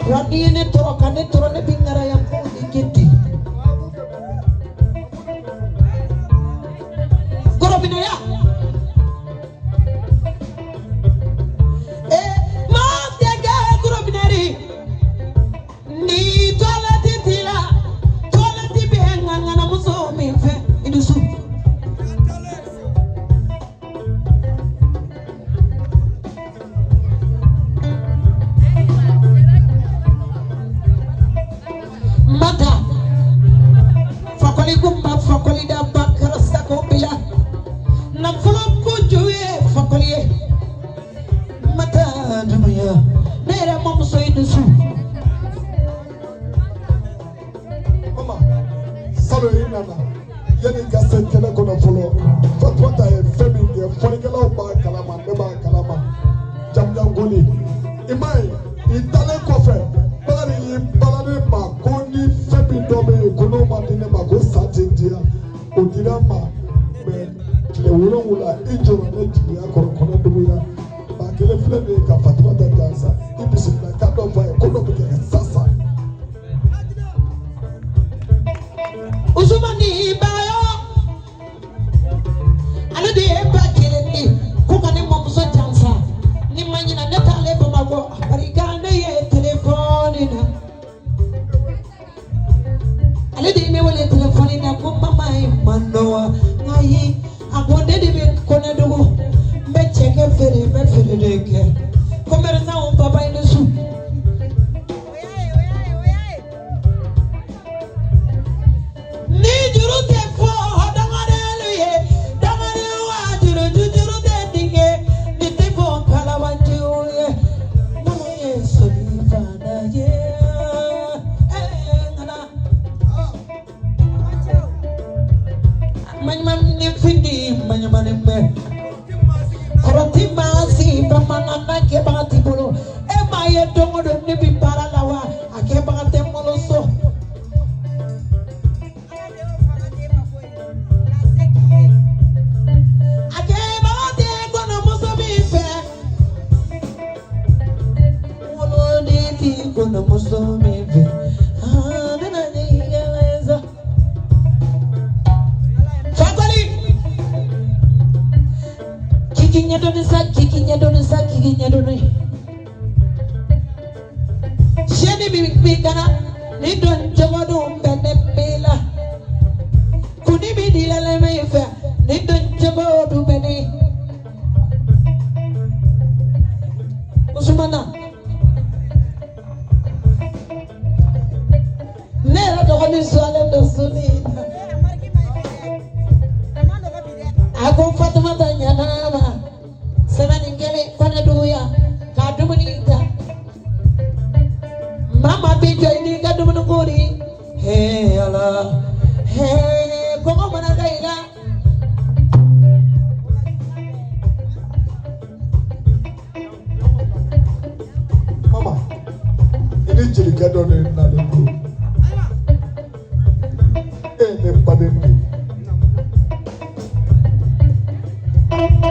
Radine toro kane toro ne bingara yang ikiti. Koro binaya. Ma tiaga koro binari. Ni tola titila, tola tibenga ngana muso minfe idusu. Mata fakoli gumba fakoli da bakara sako bila na fulo kujuye fakoli mata dumaya nera mamso idusu. Mama salo inana yani gase kele kono fulo fatwata e feminde folikala ba kalama ne ba kalama jamjangoli imai itale kofe bari balade ma koni febi dobe kono madine ma go satindia odira ma me le wula ijoro ne tiya kono dubuya ba kele flebe ka fatwata gansa ibisina ka do va kono beke sasa Usumani bayo alade ba keleni kukane momso jansa ni manyina netale bamago barigane ye telefoni na alade me wale telefoni na ko mama manoa ngai agonde de Konedougou me cheke fere deke commerçant on papa ine su ni juru te fo dangare luye dangare wa juru te dinge ni te fo kala wanji uye namo ye soni fana ye ngana manyam ni findi manyam me koroti masi pamana na ke bati bolo e maye dongo do ni bi para lawa ake bate molo so Gonna muso me ve na nigeleza fakoli kikinya doni sheni bi kana ni don jogodo mbene pela kuni bi dilale me fe ni don jogodo bene usumana nera dogoni swale do sunina ako fatuma tanya nana semani ngele Konedougou ya kadumunika mama bijo ini kadumunguri he ala he kongo mana gaila mama ini jeli gado ne na le bro ne badeni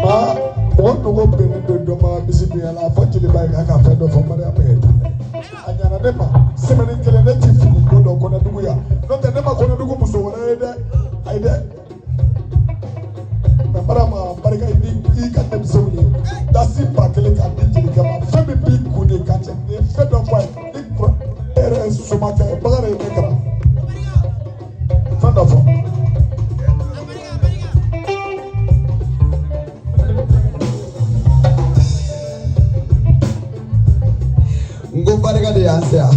ma bon no bene do ma bisibi ala fatili ba ka fa do fo mare ameta anyana ne ma semeni kele ne tifu do Konedougou ya no te ne ma Konedougou muso wala aide na barama barika i ka dem sewni da si pa kele ka dijili kama femi bi kude ka te ne fe do boy i pro ere somata bagare ne kama fanda fo ngo barika de yansa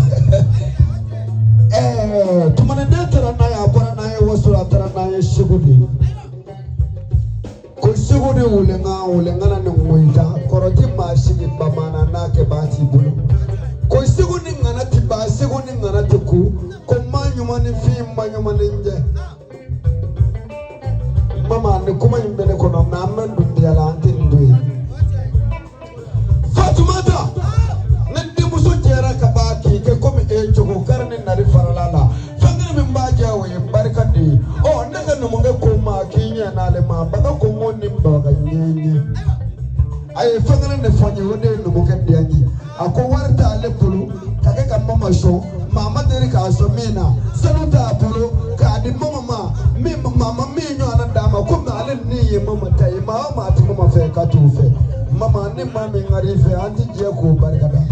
tumana natara na ya bora na ya wasura tara na ya shigudi ko shigudi ulenga na ngoita koroti mashigi bamana na ke bati bulu ko shigudi ngana tiba shigudi ngana tuku ko manyuma ni fi manyuma nje mama ne kuma yimbele ko na amman dunya la antin duyi Fatumata muso jera ka baki ke komi e jogo karne nari faralala fangana min baja wa barkadi o ndaga no munga ko ma kinya na le ma baga ko ngoni baga nyenye ay fangana ne fanyi wode no munga diangi ako warta le pulu kage kam macho mama deri ka so mena saluta apolo ka di mama mi mama mi nyo anadama ko na ale ni mama tai mama ti mama fe ka tu fe mama ni mama ngari fe anti je ko barkada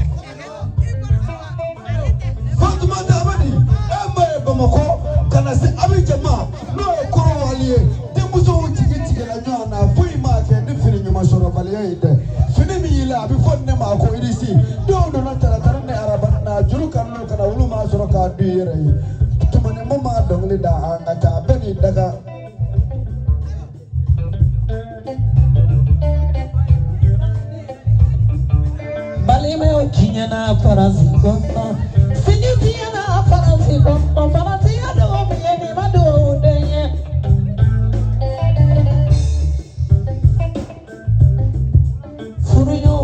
Fatima Dabadi embe bamako kana se abijama no ko waliye te muso tigi la nyo na fui ma ke ni fini nyuma soro baliye ide fini mi ila bi fonne ma ko idisi do na tara ne arabat na juru kanu kana ulu ma soro ka dire tumane mama dongli da ata beni daga bali me o kinyana parazi kono sinyana parazi kono parazi ado mi ni mado denye furuyo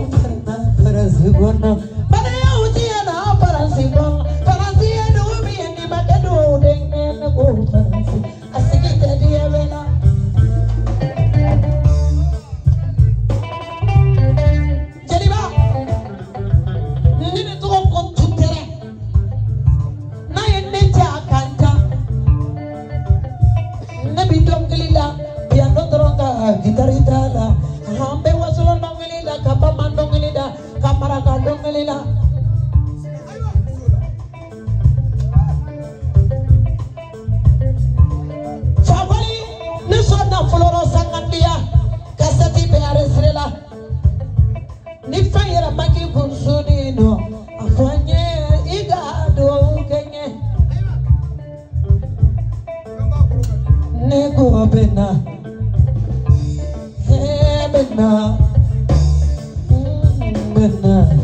parazi kono bali o kinyana parazi kono parazi ado mi ni mado denye na go parazi asikite dia bena Gitarita hambe wasolo nongelila kapa mandongelila kamara kandongelila favali nisona floro sangandia kasati be aresrela ni fayera maki kunsunino afanye igado kenye nego bena Bena, bena.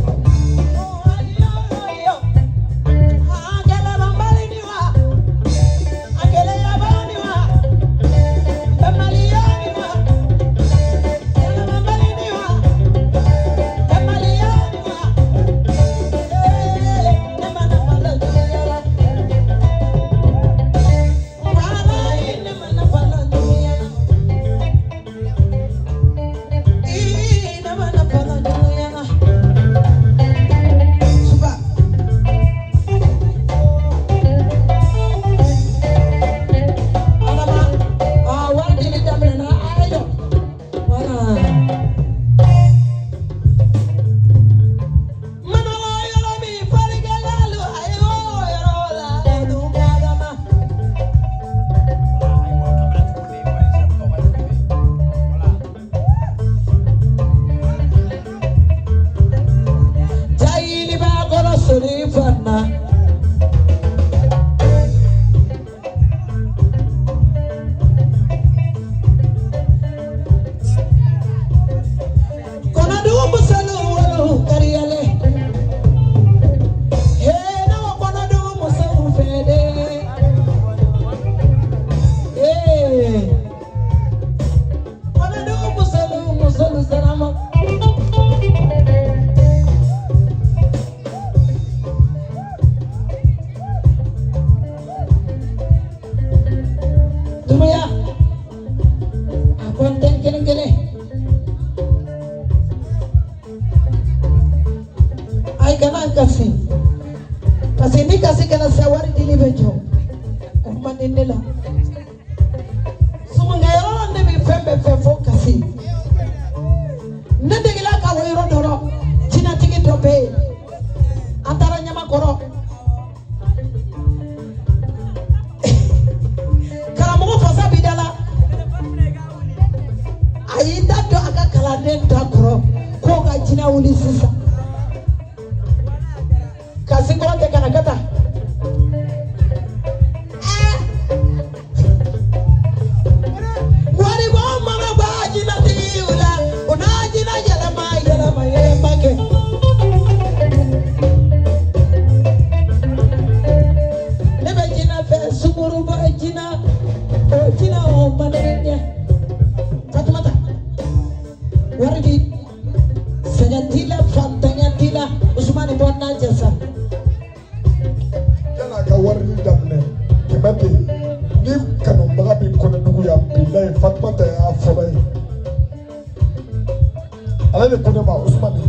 Ale de kone ma Usmani.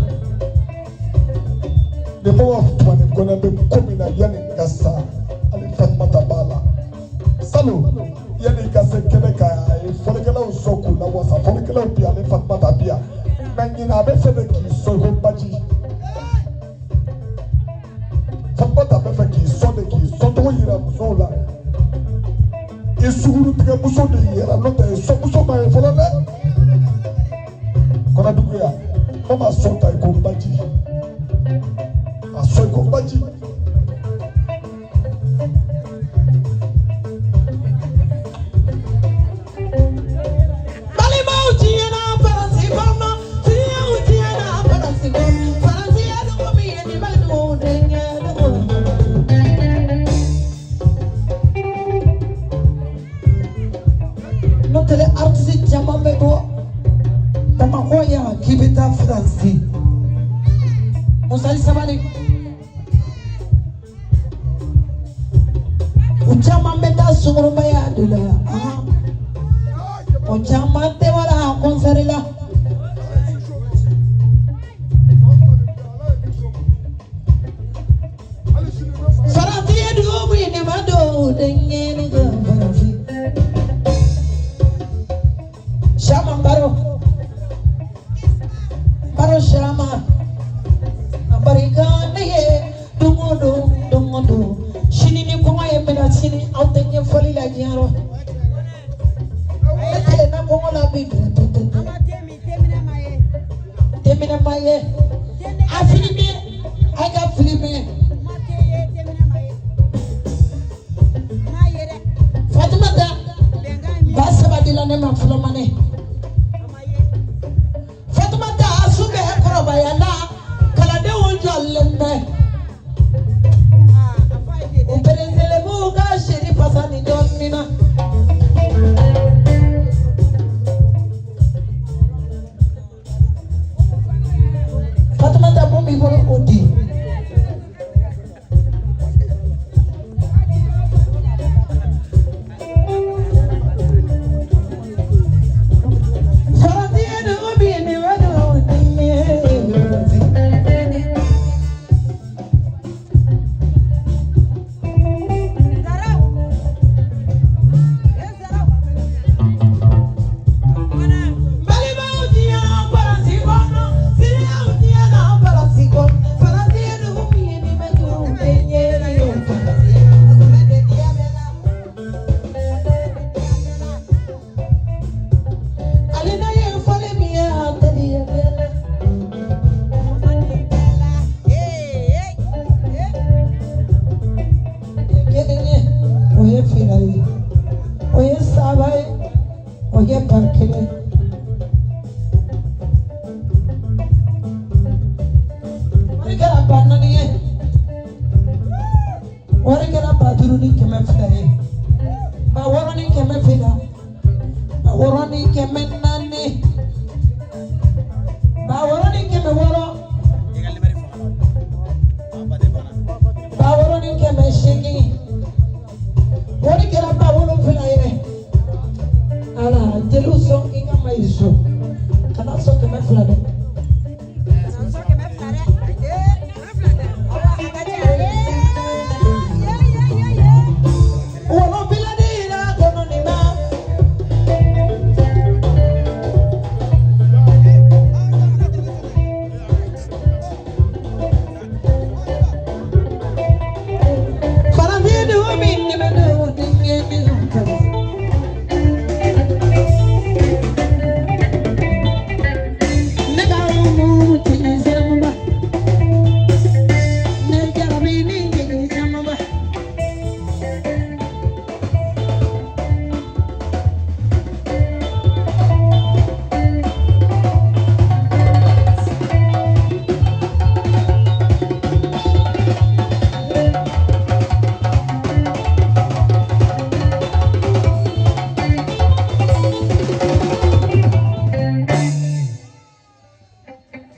De mo wa Usmani kone be komina yani gasa ali Fatmata bala salo yani gasa keneka e folekela usoku na wasa folekela bia ali Fatmata bia na nyina be fe de ki so ho baji Fatmata be fe ki so to yira musola e suguru tiga muso de yira no te so muso ba e folole Konedougou ya mama sota ko baji aso ko baji tele artiste jaman beto Bamako ya kibeta France Musali sabali Ujaman beta sunguru baya dula Ujaman te wala konserila Farati edu bini mado denye ni farati Shama Baro Shama Abarika Naye Dungodo Shini ni Konga Yemena Shini Autenye Foli la Giaro Ete na Kongo la Bibi Temina Maye Afilime Aga Filime Fatimata Basaba Dilane Mafulomane Bayana kalade unjalembe uperezele buga shiri pasani donina Fatima da bombi bolo odi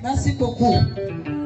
Merci beaucoup.